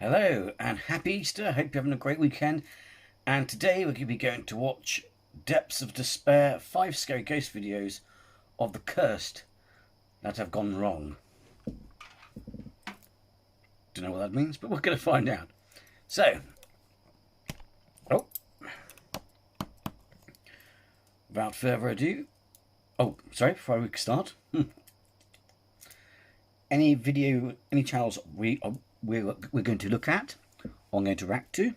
Hello and happy Easter. Hope you're having a great weekend. And today we're going to be going to watch Depths of Despair, 5 scary ghost videos of the cursed that have gone wrong. Don't know what that means, but we're going to find out. So, without further ado, before we start, any channels we're going to look at, or I'm going to react to,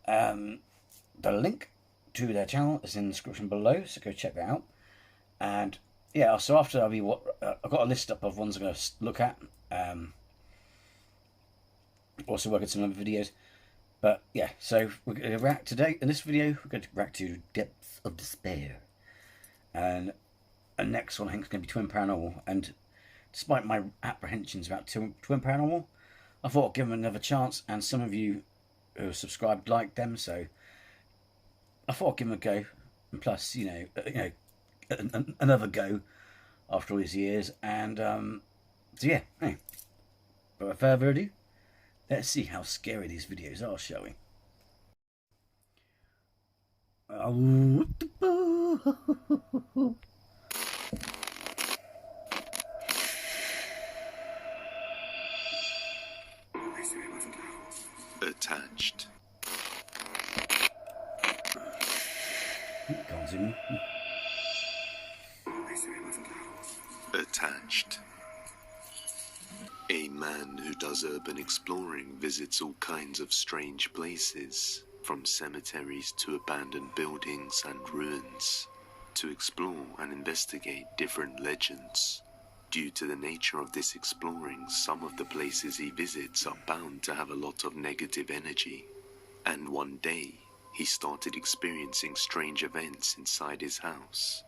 the link to their channel is in the description below, so go check that out. And yeah, so after I've got a list up of ones I'm going to look at, also work at some other videos. But yeah, so we're going to react today. In this video, we're going to react to Depths of Despair. And the next one I think is going to be Twin Paranormal. And despite my apprehensions about Twin Paranormal, I thought I'd give them another chance. And some of you who are subscribed like them, so I thought I'd give them a go. And plus, another go after all these years. And so yeah, hey, but without further ado, let's see how scary these videos are, shall we? Attached. Can't zoom in. Attached. A man who does urban exploring visits all kinds of strange places, from cemeteries to abandoned buildings and ruins, to explore and investigate different legends. Due to the nature of this exploring, some of the places he visits are bound to have a lot of negative energy. And one day, he started experiencing strange events inside his house,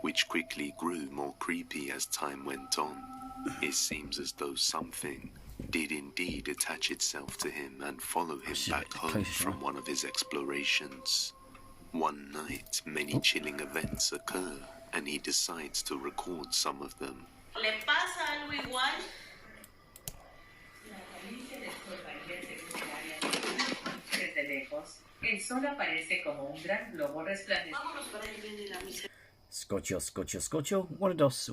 which quickly grew more creepy as time went on. It seems as though something did indeed attach itself to him and follow him back home from one of his explorations. One night, many chilling events occur, and he decides to record some of them. ¿Le pasa algo igual? Desde lejos, el sol aparece como un gran globo resplandeciente. Vámonos para el bien de la misa. Scotcho, one dos.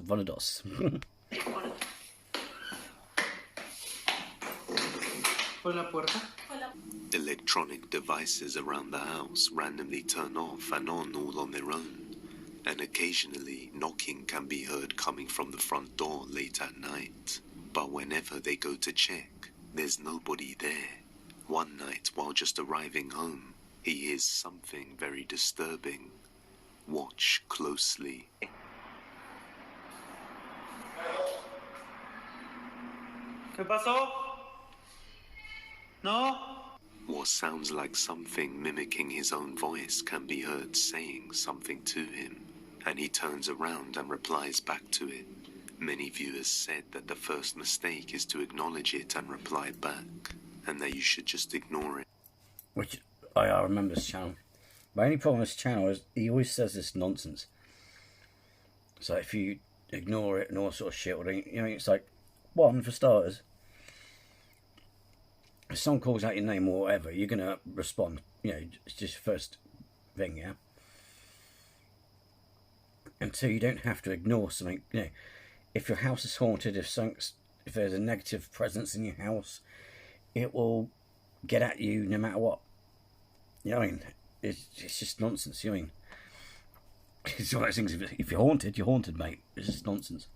¿Por la puerta? Electronic devices around the house randomly turn off and on all on their own, and occasionally knocking can be heard coming from the front door late at night. But whenever they go to check, there's nobody there. One night, while just arriving home, he hears something very disturbing. Watch closely. ¿Qué pasó? ¿No? What sounds like something mimicking his own voice can be heard saying something to him, and he turns around and replies back to it. Many viewers said that the first mistake is to acknowledge it and reply back, and that you should just ignore it. Which I remember this channel. My only problem with this channel is he always says this nonsense. So if you ignore it and all sort of shit, it's like, one, for starters, if someone calls out your name or whatever, you're going to respond. It's just first thing, yeah? And two, you don't have to ignore something. If your house is haunted, if there's a negative presence in your house, it will get at you no matter what. You know what I mean? It's just nonsense, you know what I mean? It's one of those things, if you're haunted, mate. It's just nonsense.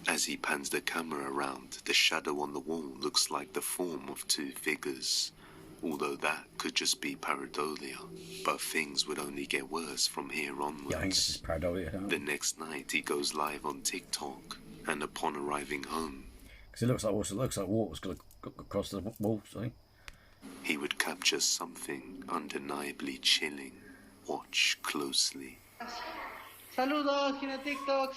As he pans the camera around, the shadow on the wall looks like the form of two figures, although that could just be pareidolia. But things would only get worse from here onwards. Yeah, I think this is pareidolia. The next night he goes live on TikTok, and upon arriving home, because it looks like water's going to go across the wall, see? He would capture something undeniably chilling. Watch closely. Saludos, Gina TikToks.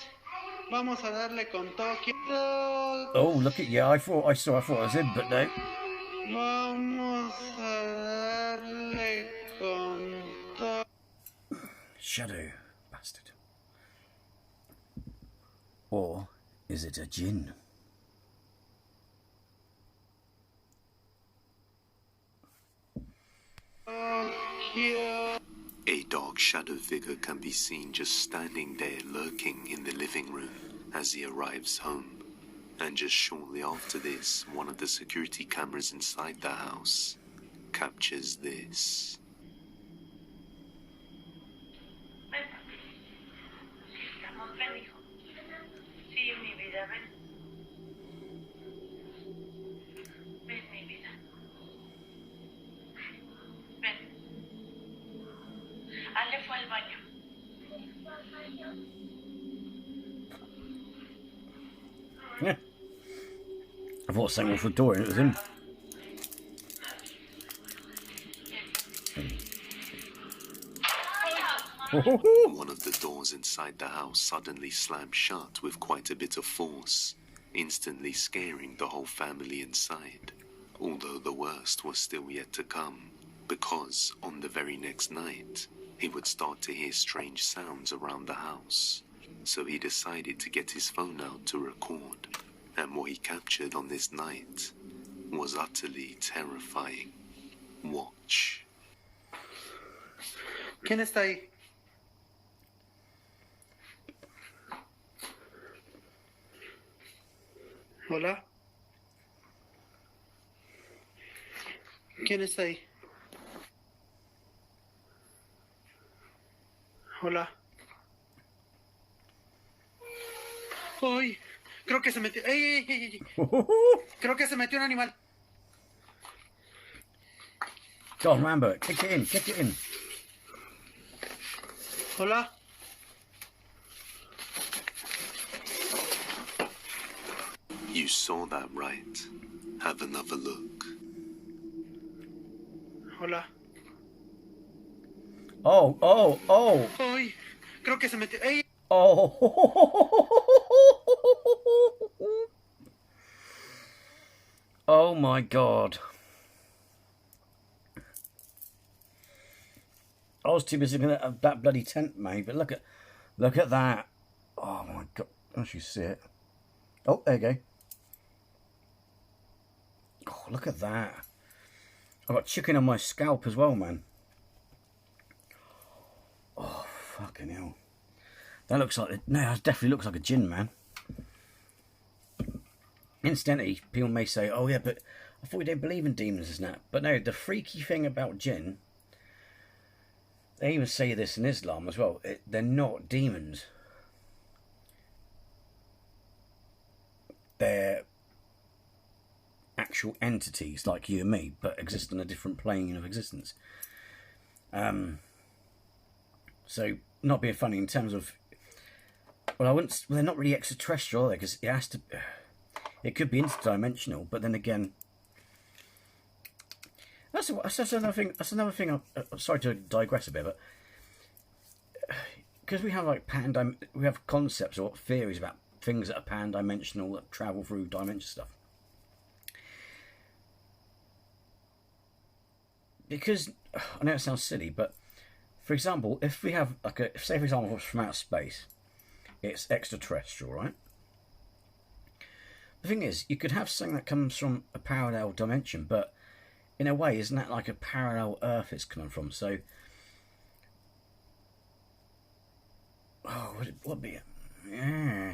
Vamos a darle con Tokio. Oh, look at I thought I was in, but no. Vamos a darle con Tokio. Shadow, bastard. Or is it a djinn? Here. A dark shadow figure can be seen just standing there lurking in the living room as he arrives home. And just shortly after this, one of the security cameras inside the house captures this. Estamos, ven, hijo. Sí, mi vida, ven. Ven, mi vida. Ven. Ale fue al baño. Yeah. I thought someone was the door and it was him. One of the doors inside the house suddenly slammed shut with quite a bit of force, instantly scaring the whole family inside. Although the worst was still yet to come, because on the very next night, he would start to hear strange sounds around the house. So he decided to get his phone out to record, and what he captured on this night was utterly terrifying. Watch. ¿Quién está ahí? Hola. ¿Quién está ahí? Hola. ¡Ay! Creo que se metió. ¡Ey, ey, ey, ey! Creo que se metió un animal. Go on, Rambo, kick it in, kick it in. Hola. You saw that right. Have another look. Hola. Oh, oh, oh, ¡Ay! Creo que se metió. ¡Ey! oh. Oh my God. I was too busy looking at that bloody tent, mate, but look at that. Oh my God. Don't you see it? Oh, there you go. Oh, look at that. I've got chicken on my scalp as well, man. Oh, fucking hell. That looks like... No, that definitely looks like a djinn, man. Incidentally, people may say, oh yeah, but I thought we don't believe in demons and that. But no, the freaky thing about jinn, they even say this in Islam as well, they're not demons. They're actual entities like you and me, but exist on a different plane of existence. So, not being funny in terms of... Well, I wouldn't... Well, they're not really extraterrestrial, are they? Because it has to... It could be interdimensional, but then again... That's another thing. That's another thing. I'm sorry to digress a bit, but... Because we have, like, we have concepts or theories about things that are pan-dimensional, that travel through dimension stuff. Because... I know it sounds silly, but... For example, if we have, like a... Say, for example, it's from outer space. It's extraterrestrial, right? The thing is, you could have something that comes from a parallel dimension, but in a way, isn't that like a parallel Earth it's coming from? So, oh, would be, yeah.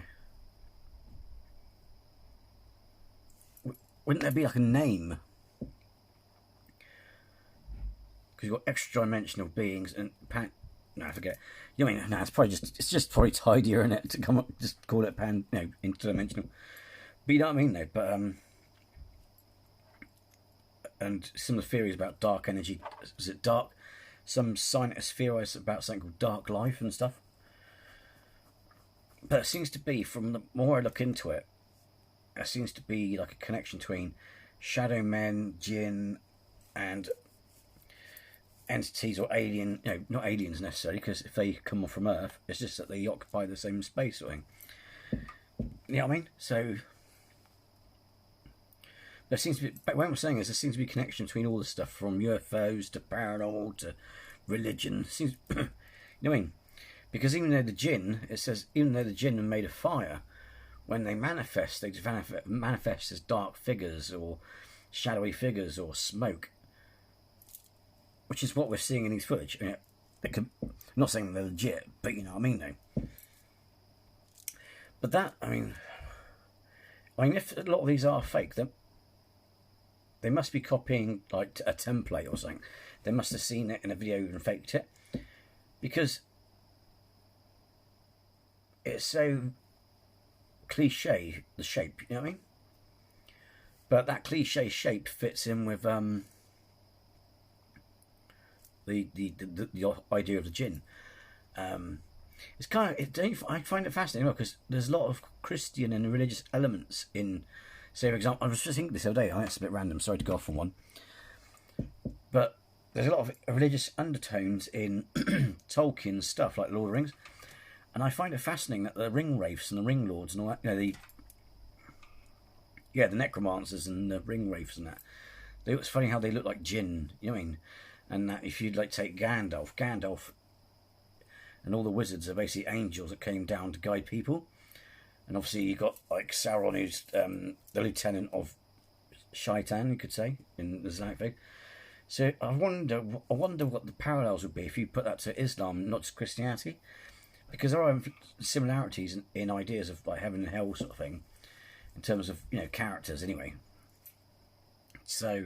Wouldn't there be like a name? Because you've got extra-dimensional beings and no, I forget. You know, I mean, no, it's just probably tidier, isn't it, to come up, just call it interdimensional. But you know what I mean, though. But and some of the theories about dark energy. Is it dark? Some scientists theorize about something called dark life and stuff. But it seems to be, from the more I look into it, there seems to be like a connection between shadow men, jinn, and entities or alien. You know, not aliens necessarily, because if they come from Earth, it's just that they occupy the same space or thing. You know what I mean? So. There seems to be, what I'm saying is, there seems to be a connection between all the stuff from UFOs to paranormal to religion. Seems, you know what I mean? Because even though the jinn, it says, even though the jinn are made of fire, when they manifest as dark figures or shadowy figures or smoke. which is what we're seeing in these footage. You know, I'm not saying they're legit, but you know what I mean, though. But that, I mean, if a lot of these are fake, then they must be copying like a template or something. They must have seen it in a video and faked it, because it's so cliche, the shape, you know what I mean? But that cliche shape fits in with the idea of the jinn. It's kind of, I find it fascinating because there's a lot of Christian and religious elements in, say, for example, I was just thinking this the other day, it's a bit random, sorry to go off on one, but there's a lot of religious undertones in Tolkien's stuff, like Lord of the Rings, and I find it fascinating that the ring wraiths and the ring lords and all that, you know, the necromancers and the ring wraiths and that, it's funny how they look like jinn, you know what I mean? And that if you'd like take Gandalf and all the wizards are basically angels that came down to guide people. And obviously you got like Sauron, who's the lieutenant of Shaitan, you could say, in the Islamic faith. So I wonder what the parallels would be if you put that to Islam, not just Christianity, because there are similarities in ideas of like heaven and hell sort of thing, in terms of, you know, characters anyway. So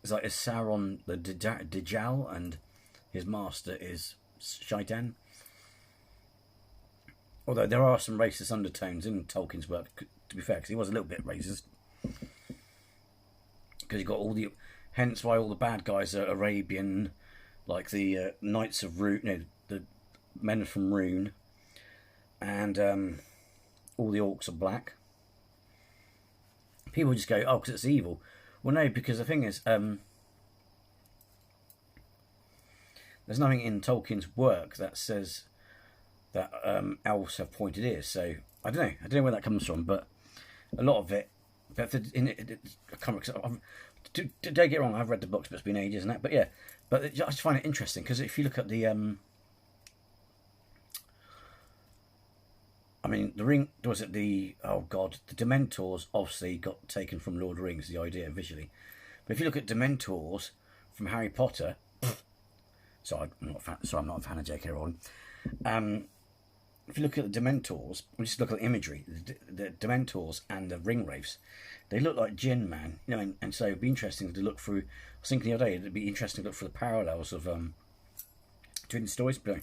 it's like, is Sauron the Dajjal and his master is Shaitan? Although there are some racist undertones in Tolkien's work, to be fair, because he was a little bit racist. Because you got all the, hence why all the bad guys are Arabian, like the Knights of Rune, you know, the men from Rune, and all the orcs are black. People just go, oh, because it's evil. Well, no, because the thing is, there's nothing in Tolkien's work that says that elves have pointed ears. So I don't know where that comes from, but a lot of it. But don't get it wrong, I've read the books, but it's been ages and that. But yeah, but I just find it interesting because if you look at the, I mean, the ring, was it the, oh god, the Dementors obviously got taken from Lord of the Rings, the idea visually. But if you look at Dementors from Harry Potter, sorry, I'm not a fan of J.K. Rowling. If you look at the Dementors, we just look at the imagery, the Dementors and the ring wraiths, they look like jinn, man. You know, and so it'd be interesting to look through. I was thinking the other day, it'd be interesting to look for the parallels of between the stories. But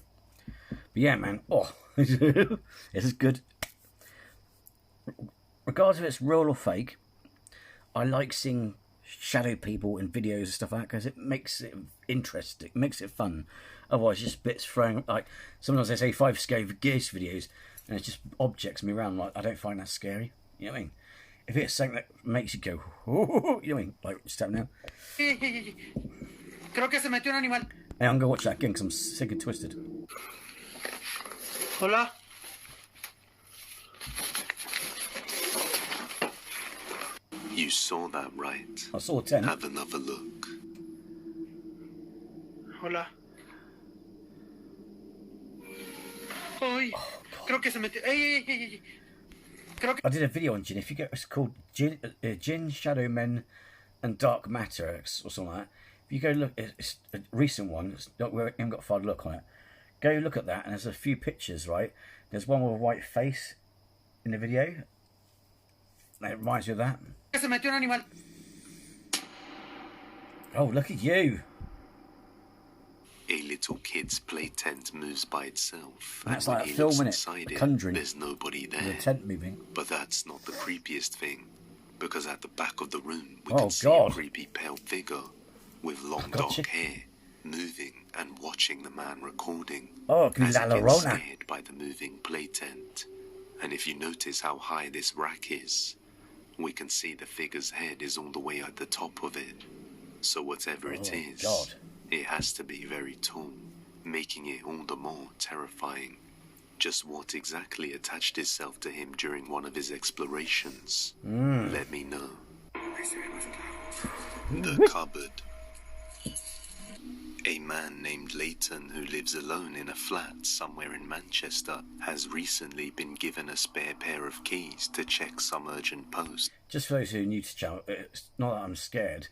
yeah, man, oh, this is good. Regardless if it's real or fake, I like seeing shadow people in videos and stuff like that because it makes it interesting, it makes it fun. Otherwise, just bits thrown, like sometimes they say 5 scary ghost videos and it's just objects me around. Like, I don't find that scary. You know what I mean? If it's something that makes you go, oh, you know what I mean? Like, step now. Creo que se metió un animal. Hey, I'm gonna watch that again because I'm sick and twisted. Hola. You saw that, right? I saw 10. Have another look. Hola. Ay, creo que se metió. Ey. Creo que... I did a video on Jinn. If you get, it's called Jinn, Shadow Men, and Dark Matter, or something like that. If you go look, it's a recent one. It's not, we haven't got a far look on it. Go look at that, and there's a few pictures, right? There's one with a white face in the video. And it reminds you of that. se metió un animal. Oh, look at you. A little kid's play tent moves by itself, That's and like when a he film, looks innit? inside The it, Conjuring. there's nobody The there. tent moving. But that's not the creepiest thing, because at the back of the room we Oh, can see God. a creepy pale figure with long Gotcha. dark hair, moving and watching the man recording, Oh, as La he gets Llorona. scared by the moving play tent. And if you notice how high this rack is, we can see the figure's head is all the way at the top of it. So whatever it Oh, is, God. it has to be very tall, making it all the more terrifying. Just what exactly attached itself to him during one of his explorations? Let me know. The cupboard. A man named Leighton, who lives alone in a flat somewhere in Manchester, has recently been given a spare pair of keys to check some urgent post. Just for those who are new to the channel, it's not that I'm scared,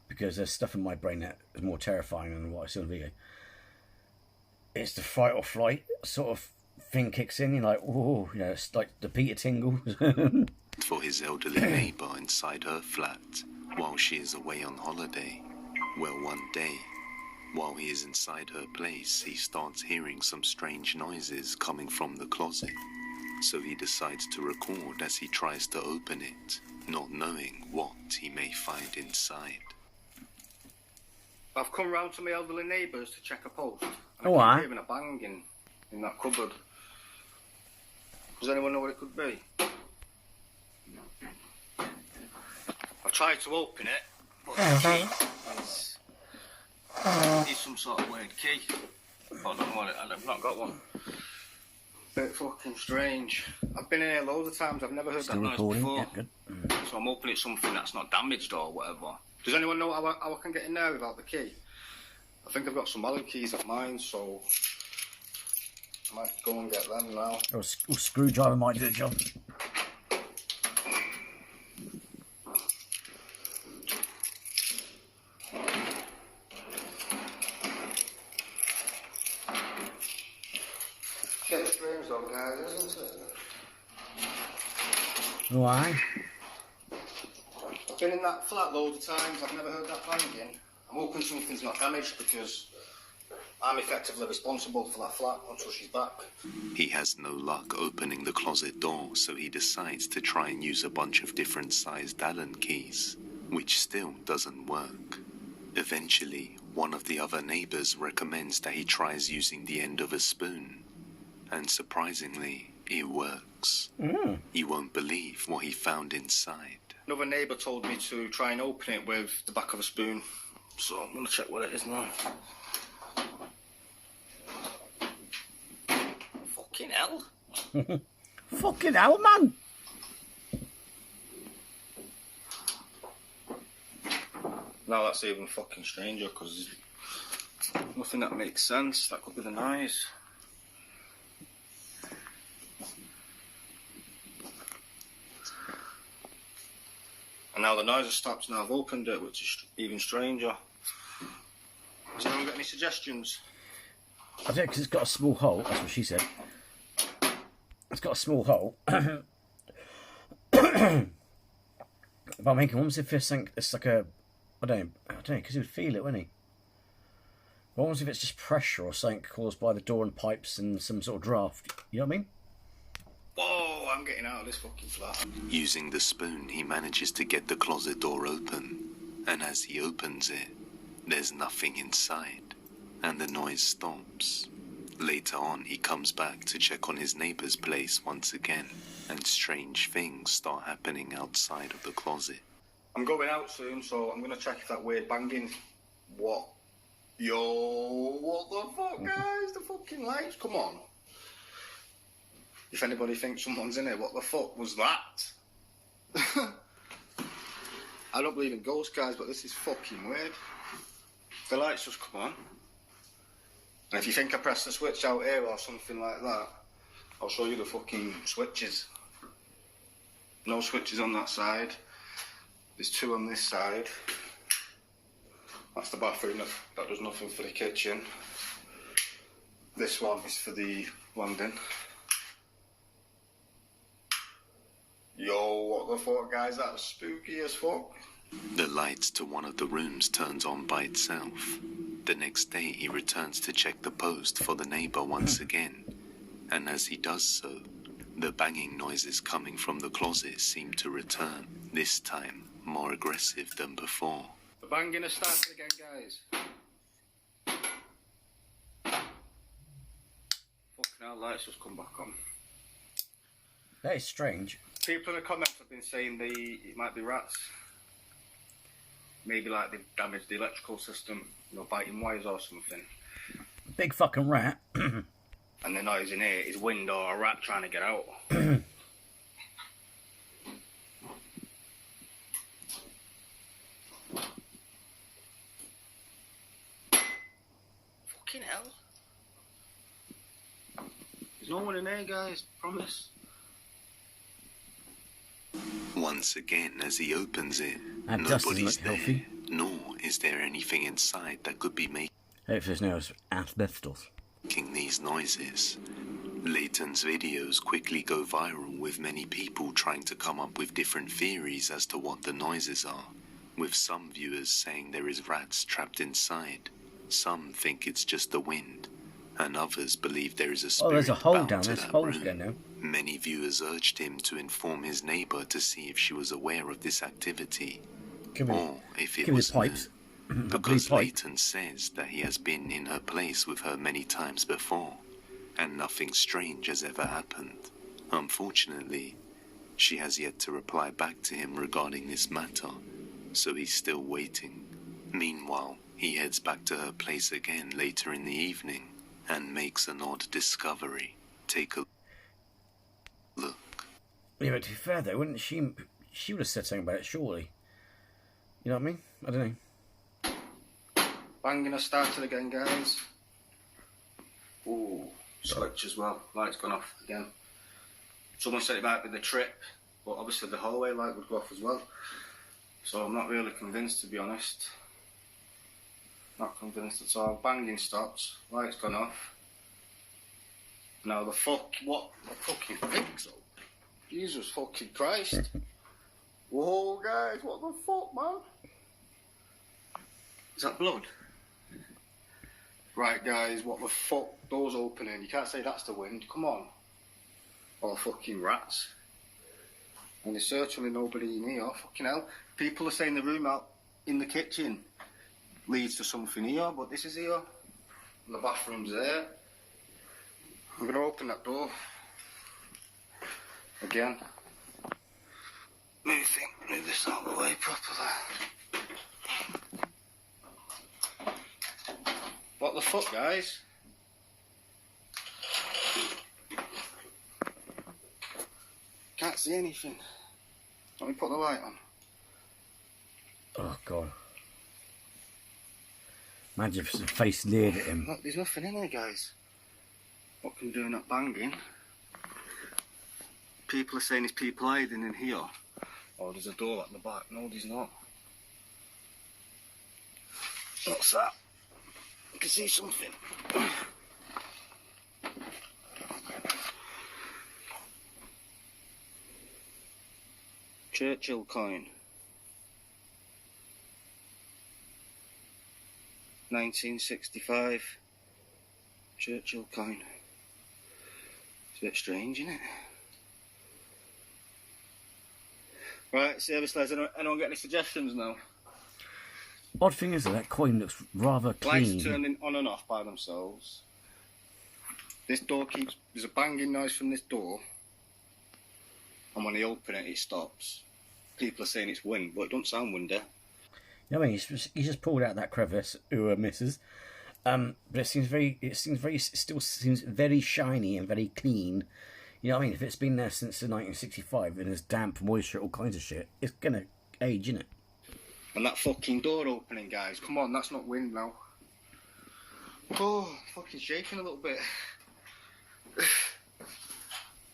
because there's stuff in my brain that is more terrifying than what I see on the video. It's the fight or flight sort of thing kicks in. You're like, oh, you know, it's like the Peter Tingle. For his elderly neighbour inside her flat while she is away on holiday. Well, one day, while he is inside her place, he starts hearing some strange noises coming from the closet. So he decides to record as he tries to open it, not knowing what he may find inside. I've come round to my elderly neighbours to check a post. And Oh, I aye. keep hearing a bang in that cupboard. Does anyone know what it could be? I tried to open it, but the key is some sort of weird key. I don't know what it, and I've not got one. Bit fucking strange. I've been in here loads of times. I've never heard Still that noise recording? before. Yeah, good. So I'm hoping it's something that's not damaged or whatever. Does anyone know how I can get in there without the key? I think I've got some Allen keys at mine, so I might go and get them now. Or a screwdriver might do the job. Get strange though, guys, isn't it? Why? I've been in that flat loads of times. I've never heard that banging. I'm hoping something's not damaged because I'm effectively responsible for that flat until she's back. He has no luck opening the closet door, so he decides to try and use a bunch of different sized Allen keys, which still doesn't work. Eventually, one of the other neighbours recommends that he tries using the end of a spoon, and surprisingly, it works. You won't believe what he found inside. Another neighbour told me to try and open it with the back of a spoon, so I'm going to check what it is now. Fucking hell. Fucking hell, man! Now that's even fucking stranger because there's nothing that makes sense. That could be the noise. And now the noise has stopped. Now I've opened it, which is even stranger. Has anyone got any suggestions? I don't, because it's got a small hole. That's what she said. It's got a small hole. But I'm thinking, what if it's like a, I don't know, because he would feel it, wouldn't he? What if it's just pressure or something caused by the door and pipes and some sort of draft? You know what I mean? Whoa, I'm getting out of this fucking flat. Using the spoon, he manages to get the closet door open, and as he opens it, there's nothing inside, and the noise stops. Later on, he comes back to check on his neighbour's place once again, and strange things start happening outside of the closet. I'm going out soon, so I'm going to check if that weird banging... What? Yo, what the fuck, guys? The fucking lights, come on. If anybody thinks someone's in it, what the fuck was that? I don't believe in ghosts, guys, but this is fucking weird. The lights just come on. And if you think I press the switch out here or something like that, I'll show you the fucking switches. No switches on that side. There's two on this side. That's the bathroom, that does nothing for the kitchen. This one is for the landing. Yo, what the fuck, guys? That was spooky as fuck. The lights to one of the rooms turns on by itself. The next day, he returns to check the post for the neighbour once again, and as he does so, the banging noises coming from the closet seem to return, this time more aggressive than before. The banging has started again, guys. Fucking hell, lights just come back on. That is strange. People in the comments have been saying it might be rats. Maybe like they've damaged the electrical system, you know, biting wires or something. Big fucking rat. And the noise in here is wind or a rat trying to get out. Fucking hell. There's no one in there, guys, promise. Once again, as he opens it, That dust doesn't nobody's look there, healthy. nor Is there anything inside that could be making If there's no asbestos. these noises? Leighton's videos quickly go viral, with many people trying to come up with different theories as to what the noises are, with some viewers saying there is rats trapped inside. Some think it's just the wind, and others believe there is a spirit there's a hole bound down to there. that Hole's room. going now. Many viewers urged him to inform his neighbour to see if she was aware of this activity, Give me, or if it give me was the pipes. because pipe. Leighton says that he has been in her place with her many times before, and nothing strange has ever happened. Unfortunately, she has yet to reply back to him regarding this matter, so he's still waiting. Meanwhile, he heads back to her place again later in the evening and makes an odd discovery. Take a look. Yeah, but to be fair though, wouldn't she would have said something about it, surely. You know what I mean? I don't know. Banging has started again, guys. Ooh, switch as well. Light's gone off again. Someone said it might be the trip, but obviously the hallway light would go off as well. So I'm not really convinced, to be honest. Not convinced at all. Banging stopped. Light's gone off. Now the what the fucking pixel? Jesus fucking Christ. Whoa, guys, what the fuck, man? Is that blood? Right, guys, what the fuck? Doors opening. You can't say that's the wind. Come on. Or fucking rats. And there's certainly nobody in here. Fucking hell. People are saying the room out in the kitchen leads to something here, but this is here. And the bathroom's there. I'm going to open that door. Again. Move this out of the way properly. What the fuck, guys? Can't see anything. Let me put the light on. Oh god. Imagine if his face leered at him. Look, there's nothing in there, guys. What can do that banging? People are saying there's people hiding in here. Oh, there's a door at the back. No, there's not. What's that? I can see something. Churchill coin. 1965. Churchill coin. It's a bit strange, isn't it? Right, service lads, anyone get any suggestions now? Odd thing is that coin looks rather clean. Lights turning on and off by themselves. This door there's a banging noise from this door. And when they open it, it stops. People are saying it's wind, but it don't sound windy. I mean, he's just pulled out that crevice, misses. But it still seems very shiny and very clean. You know what I mean? If it's been there since the 1965 and there's damp, moisture, all kinds of shit, it's gonna age, innit? And that fucking door opening, guys. Come on, that's not wind now. Oh, fucking shaking a little bit.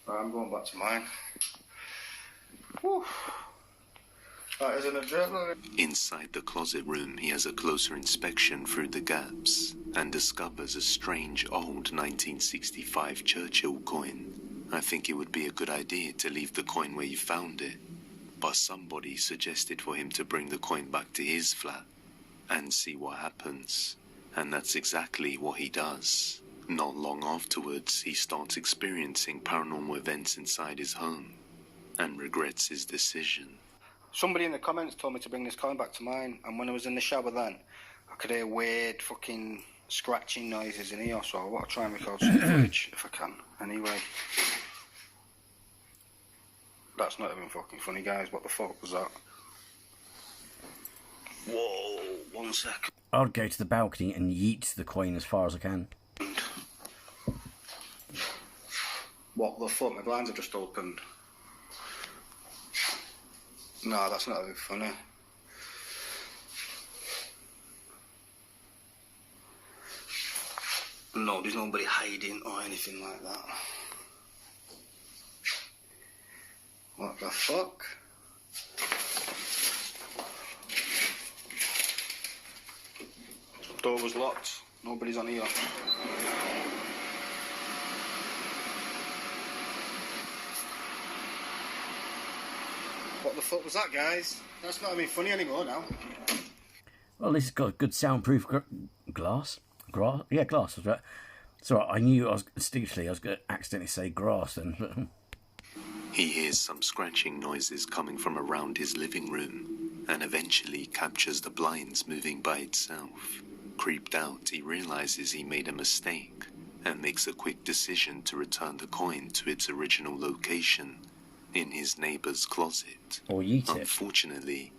Right, I'm going back to mine. Whew. That is an adrenaline. Inside the closet room, he has a closer inspection through the gaps and discovers a strange old 1965 Churchill coin. I think it would be a good idea to leave the coin where you found it, but somebody suggested for him to bring the coin back to his flat and see what happens, and that's exactly what he does. Not long afterwards, he starts experiencing paranormal events inside his home and regrets his decision. Somebody in the comments told me to bring this coin back to mine, and when I was in the shower then, I could hear weird fucking scratching noises in here, so I want to try and record some footage if I can. Anyway. That's not even fucking funny, guys. What the fuck was that? Whoa, 1 second. I'd go to the balcony and yeet the coin as far as I can. What the fuck? My blinds have just opened. No, that's not even funny. No, there's nobody hiding or anything like that. What the fuck? Door was locked. Nobody's on here. What the fuck was that, guys? That's not even funny anymore now. Well, this has got a good soundproof glass. Yeah, glass. Was right. So I knew I was going to accidentally say grass then. He hears some scratching noises coming from around his living room and eventually captures the blinds moving by itself. Creeped out, he realizes he made a mistake and makes a quick decision to return the coin to its original location in his neighbor's closet. Or yeet it. Unfortunately,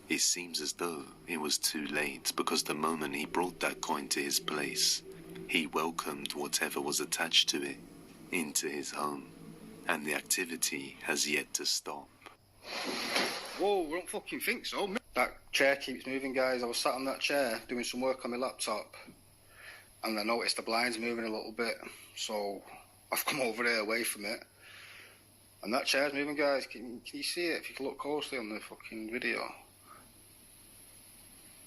it seems as though it was too late, because the moment he brought that coin to his place, he welcomed whatever was attached to it into his home, and the activity has yet to stop. Whoa, I don't fucking think so. That chair keeps moving, guys. I was sat on that chair doing some work on my laptop, and I noticed the blinds moving a little bit, so I've come over there away from it. And that chair's moving, guys. Can you see it? If you can look closely on the fucking video.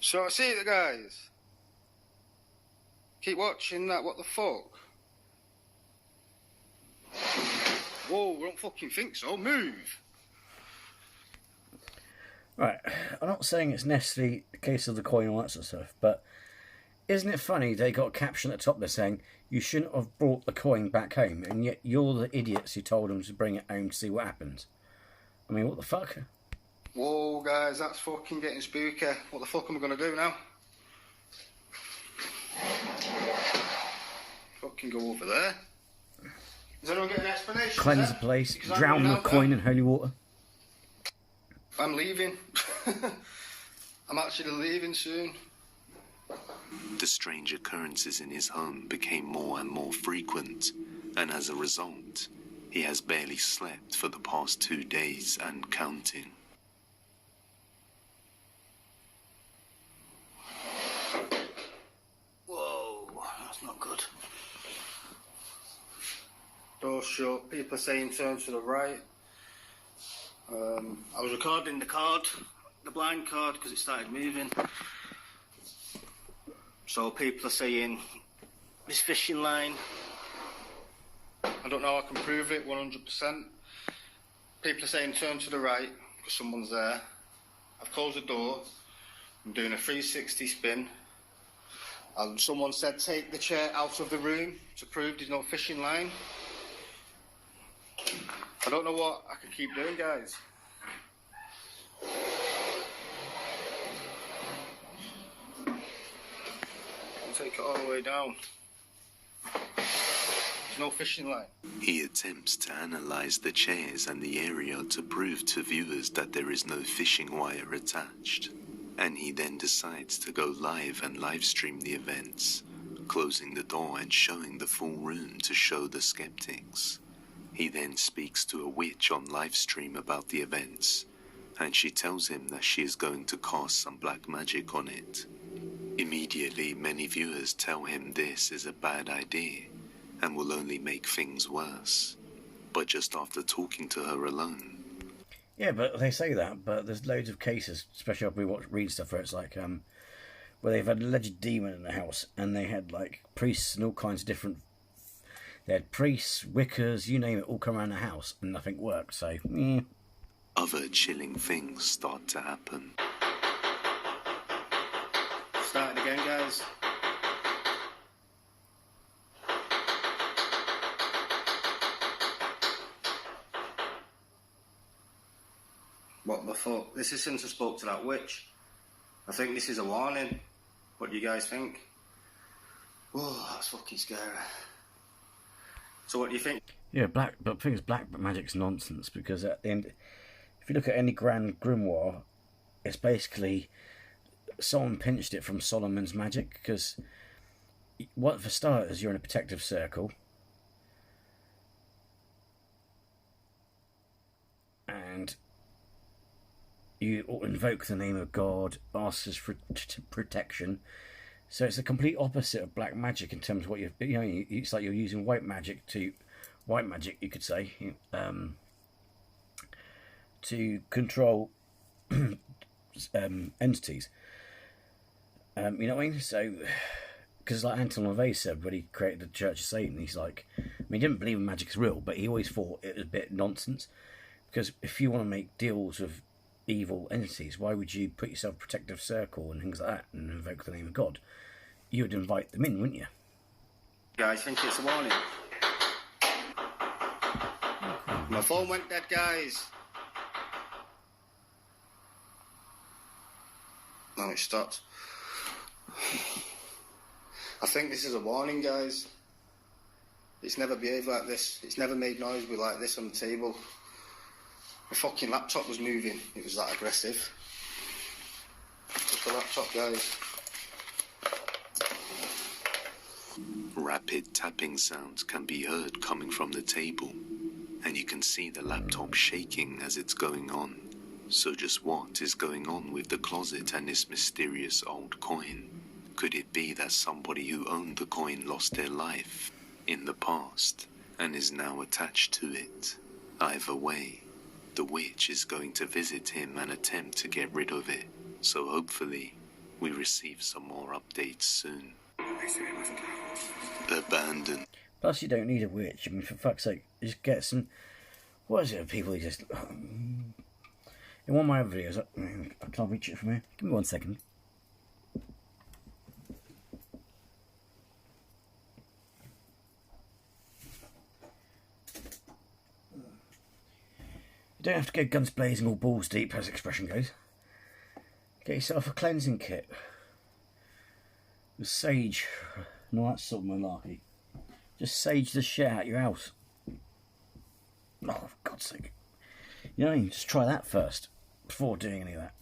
So I see it, guys. Keep watching that. What the fuck? Whoa, I don't fucking think so. Move. Right, I'm not saying it's necessarily the case of the coin and all that sort of stuff, but isn't it funny they got a caption at the top there saying, you shouldn't have brought the coin back home, and yet you're the idiots who told them to bring it home to see what happens? I mean, what the fuck? Whoa, guys, that's fucking getting spooky. What the fuck am I going to do now? Fucking go over there. Does anyone get an explanation? Cleanse the place, drown the coin in holy water. I'm leaving. I'm actually leaving soon. The strange occurrences in his home became more and more frequent, and as a result, he has barely slept for the past 2 days and counting. Whoa, that's not good. Door shut. People are saying turn to the right. I was recording the blind card, because it started moving. So people are saying this fishing line. I don't know how I can prove it 100%. People are saying turn to the right because someone's there. I've closed the door. I'm doing a 360 spin. And someone said take the chair out of the room to prove there's no fishing line. I don't know what I can keep doing, guys. I'll take it all the way down. There's no fishing line. He attempts to analyze the chairs and the area to prove to viewers that there is no fishing wire attached. And he then decides to go live and live stream the events, closing the door and showing the full room to show the skeptics. He then speaks to a witch on live stream about the events, and she tells him that she is going to cast some black magic on it. Immediately, many viewers tell him this is a bad idea and will only make things worse. But just after talking to her alone... Yeah, but they say that, but there's loads of cases, especially if we read stuff where it's like, where they've had an alleged demon in the house, and they had, like, priests and all kinds of different... They had priests, wiccas, you name it, all come around the house, and nothing worked, so, yeah. Other chilling things start to happen. Starting again, guys. What the fuck? This is since I spoke to that witch. I think this is a warning. What do you guys think? Oh, that's fucking scary. So what do you think? Yeah, but the thing is, black magic's nonsense, because at the end, if you look at any grand grimoire, it's basically someone pinched it from Solomon's magic, because what, for starters, you're in a protective circle, and you invoke the name of God, asks for protection. So it's the complete opposite of black magic in terms of what it's like you're using white magic, you could say, to control entities. You know what I mean? So, because like Anton LaVey said when he created the Church of Satan, he's like, I mean, he didn't believe in magic is real, but he always thought it was a bit nonsense. Because if you want to make deals with evil entities, why would you put yourself in a protective circle and things like that and invoke the name of God? You would invite them in, wouldn't you? Guys, think it's a warning. My phone went dead, guys. No, it stopped. I think this is a warning, guys. It's never behaved like this. It's never made noise with like this on the table. My fucking laptop was moving. It was that aggressive. Look at the laptop, guys. Rapid tapping sounds can be heard coming from the table, and you can see the laptop shaking as it's going on. So just what is going on with the closet and this mysterious old coin? Could it be that somebody who owned the coin lost their life in the past and is now attached to it? Either way, the witch is going to visit him and attempt to get rid of it. So hopefully, we receive some more updates soon. Abandoned. Plus, you don't need a witch. I mean, for fuck's sake, just get some. What is it? People who just. In one of my other videos, I can't reach it from here. Give me 1 second. You don't have to go guns blazing or balls deep, as the expression goes. Get yourself a cleansing kit with sage. No, that's sort of malarkey. Just sage the shit out of your house. Oh, for God's sake. You know what I mean? Just try that first before doing any of that.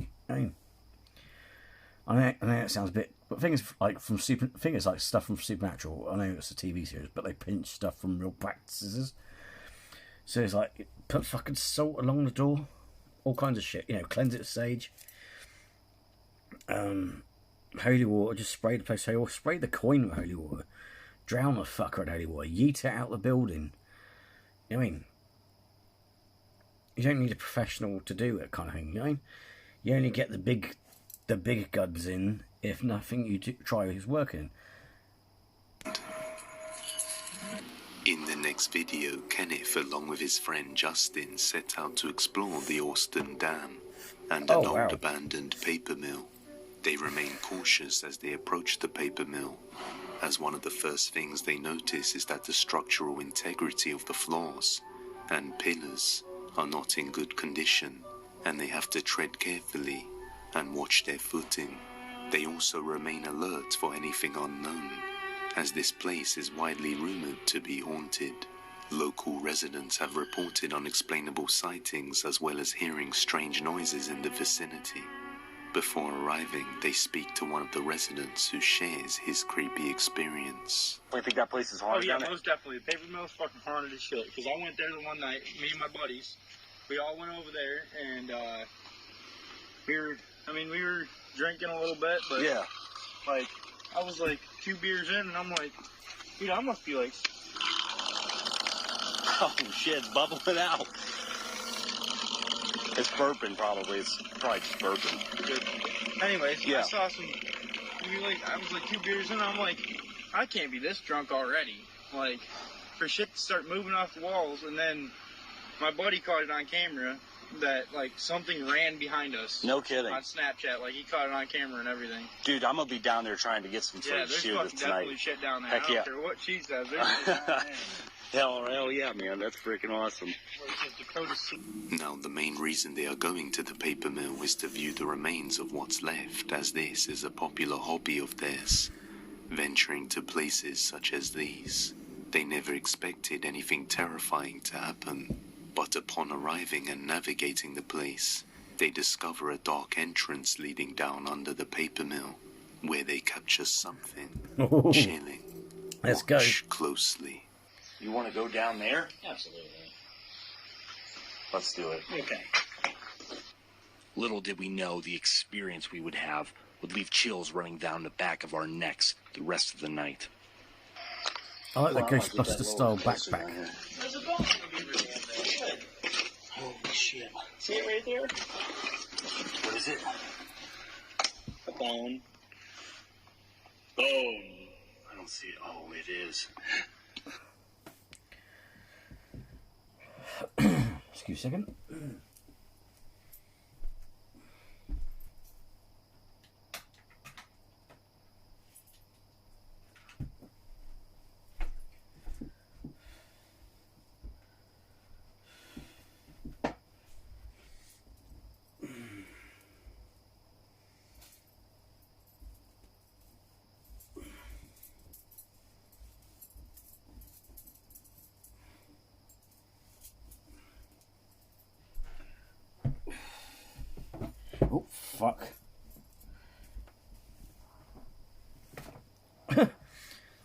I know it sounds a bit, but things like like stuff from Supernatural. I know it's a TV series, but they pinch stuff from real practices. So it's like put fucking salt along the door, all kinds of shit. You know, cleanse it with sage. Holy water, just spray the place holy water. Spray the coin with holy water. Drown the fucker in holy water. Yeet it out the building. You know what I mean? You don't need a professional to do it, kind of thing. You know what I mean? You only get the big guns in if nothing you try is working. In the next video, Kenneth, along with his friend Justin, set out to explore the Austin Dam and an old abandoned paper mill. They remain cautious as they approach the paper mill, as one of the first things they notice is that the structural integrity of the floors and pillars are not in good condition, and they have to tread carefully and watch their footing. They also remain alert for anything unknown, as this place is widely rumored to be haunted. Local residents have reported unexplainable sightings as well as hearing strange noises in the vicinity. Before arriving, they speak to one of the residents who shares his creepy experience. I think that place is haunted. Oh yeah, most definitely. The paper mill's fucking haunted as shit. Because I went there the one night, me and my buddies. We all went over there, and we were drinking a little bit, but yeah, like I was like 2 beers in, and I'm like, dude, I must be like, oh shit, it's bubbling out. It's burping, probably. It's probably just burping. Anyways, yeah. I saw some. I was like 2 beers in, and I'm like, I can't be this drunk already. Like, for shit to start moving off the walls, and then my buddy caught it on camera that like something ran behind us. No kidding. On Snapchat, like he caught it on camera and everything. Dude, I'm gonna be down there trying to get some sort of shoot there's tonight. definitely shit down there. Heck I don't yeah. care what she says. Hell yeah, man. That's freaking awesome. Now, the main reason they are going to the paper mill is to view the remains of what's left, as this is a popular hobby of theirs. Venturing to places such as these, they never expected anything terrifying to happen. But upon arriving and navigating the place, they discover a dark entrance leading down under the paper mill, where they capture something chilling. Let's go. Watch closely. You want to go down there? Absolutely. Let's do it. Okay. Little did we know the experience we would have would leave chills running down the back of our necks the rest of the night. I like the Ghostbuster style backpack. There's a bone gonna be really in there. Good. Holy shit. See it right there? What is it? A bone. Oh, I don't see it. Oh, it is. Excuse a second. Oh, fuck.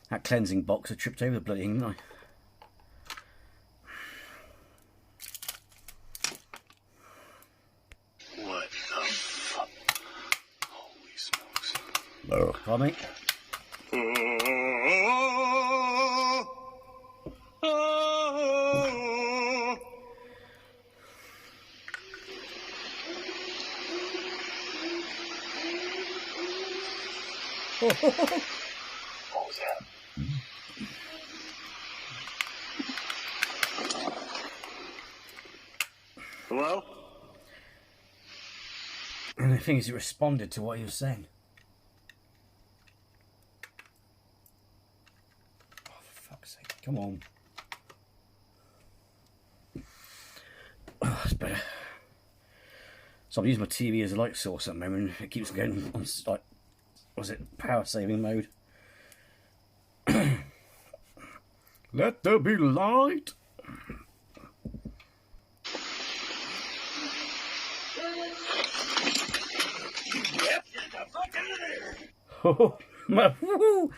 That cleansing box I tripped over the bloody thing, didn't I? What the fuck? Holy smokes. Pardon me? What was that? Hello? And the thing is, he responded to what he was saying. Oh, for fuck's sake. Come on. Oh, it's better. So I'm using my TV as a light source at the moment. It keeps going on, like, was it power saving mode? Let there be light. Yep, get the fuck out of there! Oh,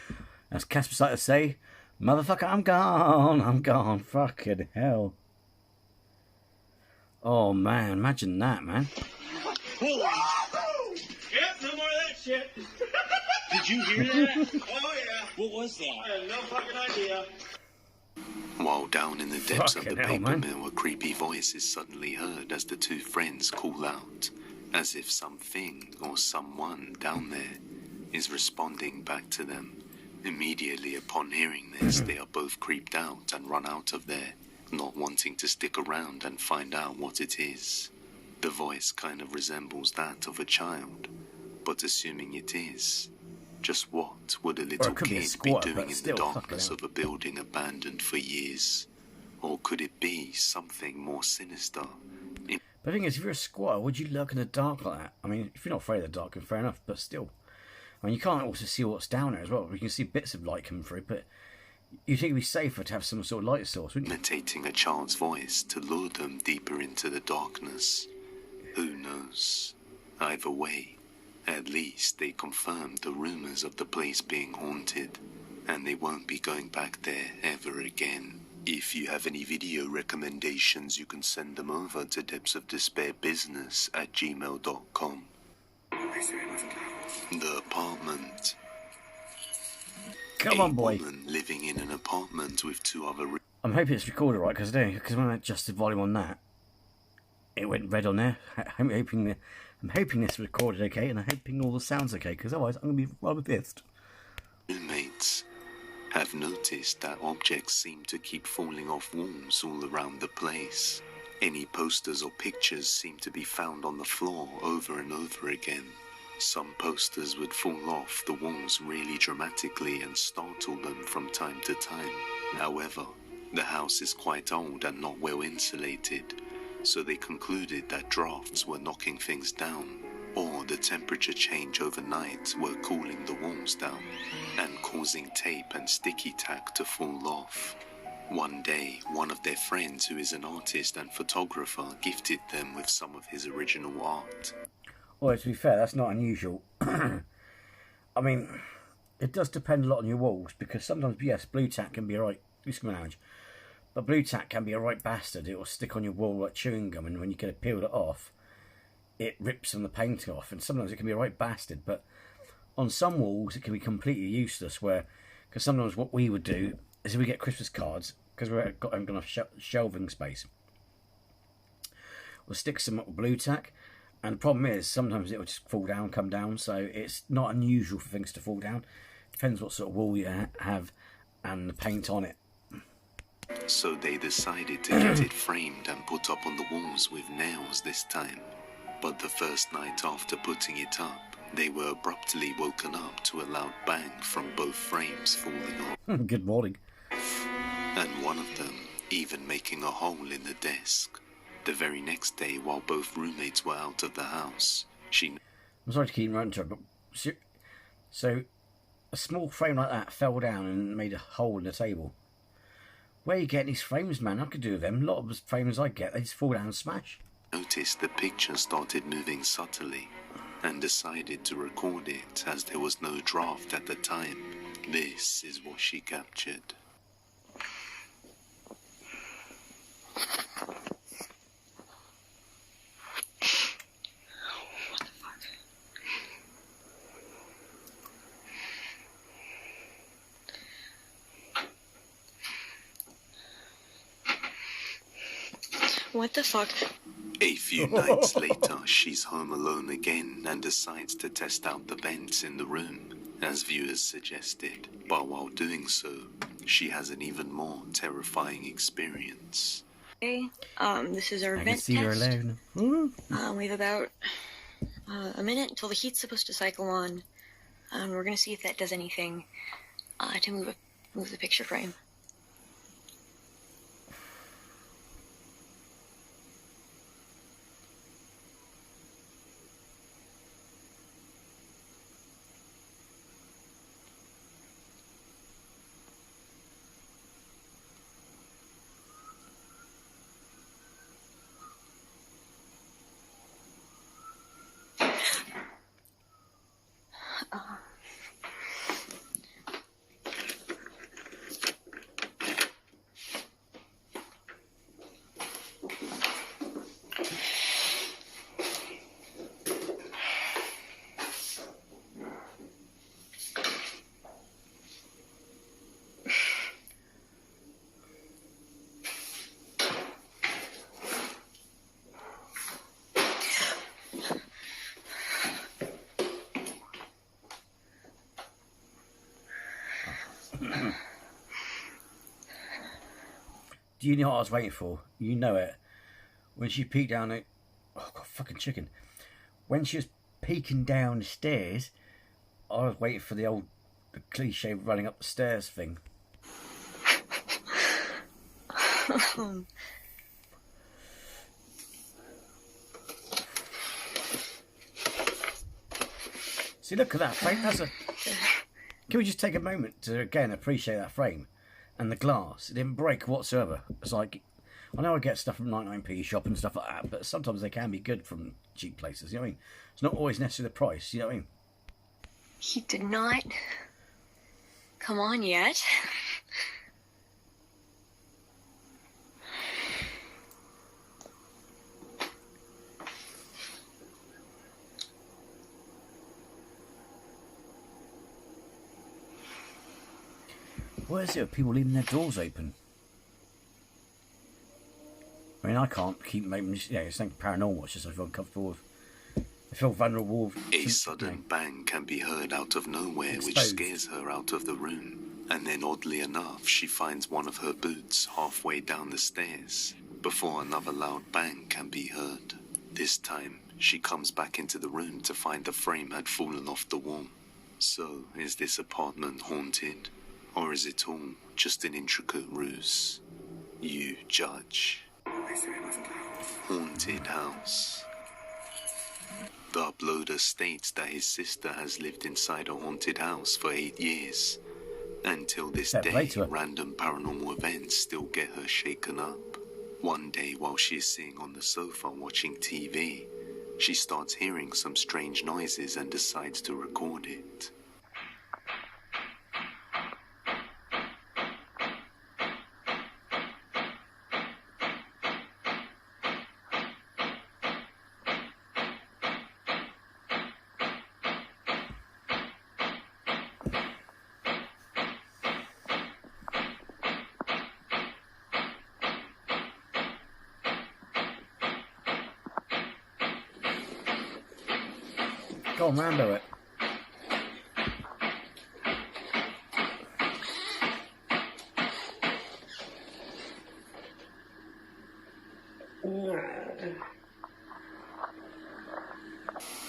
as Casper's like to say, motherfucker, I'm gone, fucking hell. Oh man, imagine that, man. Yep, no more of that shit. Did you hear that? Oh, yeah. What was I that? have no fucking idea. While down in the depths of the Fucking hell, paper man. mill, a creepy voice is suddenly heard as the two friends call out, as if something or someone down there is responding back to them. Immediately upon hearing this, they are both creeped out and run out of there, not wanting to stick around and find out what it is. The voice kind of resembles that of a child, but assuming it is, just what would a little could be a kid be squatter, doing but in the still, fucking darkness hell. of a building abandoned for years? Or could it be something more sinister? But the thing is, if you're a squatter, would you look in the dark like that? I mean, if you're not afraid of the dark, then fair enough, but still. I mean, you can't also see what's down there as well. You can see bits of light coming through, but you'd think it'd be safer to have some sort of light source, wouldn't you? Imitating a child's voice to lure them deeper into the darkness. Who knows? Either way, at least they confirmed the rumors of the place being haunted, and they won't be going back there ever again. If you have any video recommendations, you can send them over to depthsofdespairbusiness@gmail.com. The apartment. Come on, boy. A woman living in an apartment with two other I'm hoping it's recorded right, because when I adjusted volume on that, it went red on there. I'm hoping this is recorded okay, and I'm hoping all the sound's okay, because otherwise I'm going to be rather pissed. roommates have noticed that objects seem to keep falling off walls all around the place. Any posters or pictures seem to be found on the floor over and over again. Some posters would fall off the walls really dramatically and startle them from time to time. However, the house is quite old and not well insulated, so they concluded that drafts were knocking things down, or the temperature change overnight were cooling the walls down and causing tape and sticky tack to fall off. One day, one of their friends, who is an artist and photographer, gifted them with some of his original art. Well, to be fair, that's not unusual. I mean, it does depend a lot on your walls, because sometimes, yes, blue tack can be alright, but blue tack can be a right bastard. It will stick on your wall like chewing gum, and when you get it peeled it off, it rips some of the paint off, and sometimes it can be a right bastard, but on some walls it can be completely useless, because sometimes what we would do is if we get Christmas cards, because we've got enough shelving space, we'll stick some blue tack, and the problem is sometimes it will just fall down, come down, so it's not unusual for things to fall down. Depends what sort of wall you have and the paint on it. So they decided to get it framed and put up on the walls with nails this time. But the first night after putting it up, they were abruptly woken up to a loud bang from both frames falling off. Good morning. And one of them even making a hole in the desk. The very next day, while both roommates were out of the house, I'm sorry to keep running to her, but so a small frame like that fell down and made a hole in the table. Where are you getting these frames, man? I could do them. A lot of the frames I get, they just fall down and smash. noticed the picture started moving subtly and decided to record it as there was no draft at the time. This is what she captured. What the fuck? A few nights later, she's home alone again and decides to test out the vents in the room, as viewers suggested. But while doing so, she has an even more terrifying experience. Okay, this is our I can vent see test. her alone. We have about a minute until the heat's supposed to cycle on. We're gonna see if that does anything to move the picture frame. Do you know what I was waiting for? You know it. When she peeked down it... Oh, God, fucking chicken. When she was peeking down the stairs, I was waiting for the cliche running up the stairs thing. See, look at that frame. Can we just take a moment to, again, appreciate that frame? And the glass, it didn't break whatsoever. It's like, I know I get stuff from 99p shop and stuff like that, but sometimes they can be good from cheap places, you know what I mean? It's not always necessarily the price, you know what I mean? He did not come on yet. Where is it with people leaving their doors open? I mean, I can't keep making... Yeah, it's not paranormal, it's just I feel uncomfortable with... I feel vulnerable with... A sudden bang can be heard out of nowhere, which scares her out of the room. And then, oddly enough, she finds one of her boots halfway down the stairs, before another loud bang can be heard. This time, she comes back into the room to find the frame had fallen off the wall. So, is this apartment haunted? Or is it all just an intricate ruse? You judge. Haunted house. The uploader states that his sister has lived inside a haunted house for 8 years. Until this day, random paranormal events still get her shaken up. One day, while she is sitting on the sofa watching TV, she starts hearing some strange noises and decides to record it. Go on, Rambo it.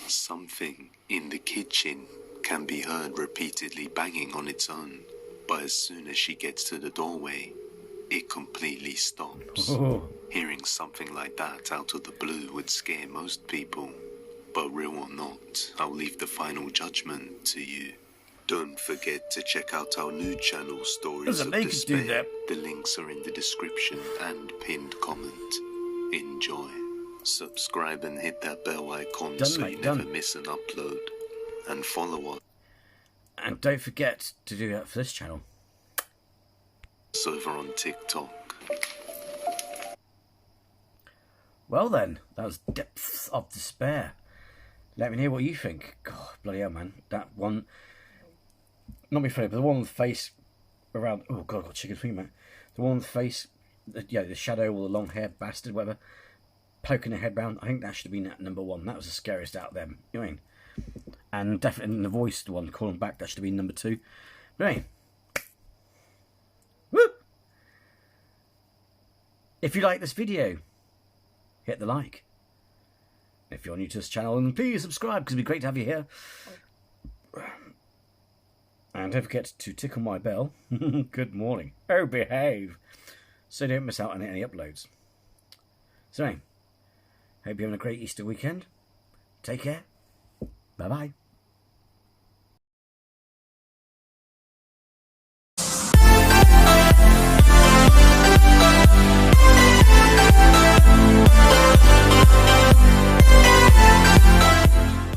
Something in the kitchen can be heard repeatedly banging on its own, but as soon as she gets to the doorway, it completely stops. Oh. Hearing something like that out of the blue would scare most people, but real or not, I'll leave the final judgment to you. Don't forget to check out our new channel, Stories of Despair. The links are in the description and pinned comment. Enjoy. Subscribe and hit that bell icon so you never miss an upload. And follow us. And don't forget to do that for this channel. It's over on TikTok. Well then, that was Depths of Despair. Let me know what you think. God, bloody hell, man. That one... Not me funny, but the one with the face around... Oh, God, I've got chicken feet, man. The one with the face... the shadow or the long hair bastard, whatever. Poking the head round. I think that should have been at number 1. That was the scariest out of them. You know what I mean? And definitely in the voice, the one calling back, that should have been number 2. But anyway. Whoop! If you like this video, hit the like. If you're new to this channel, then please subscribe, because it'd be great to have you here. And don't forget to tickle my bell. Good morning. Oh, behave. So you don't miss out on any uploads. So anyway, hope you're having a great Easter weekend. Take care. Bye-bye.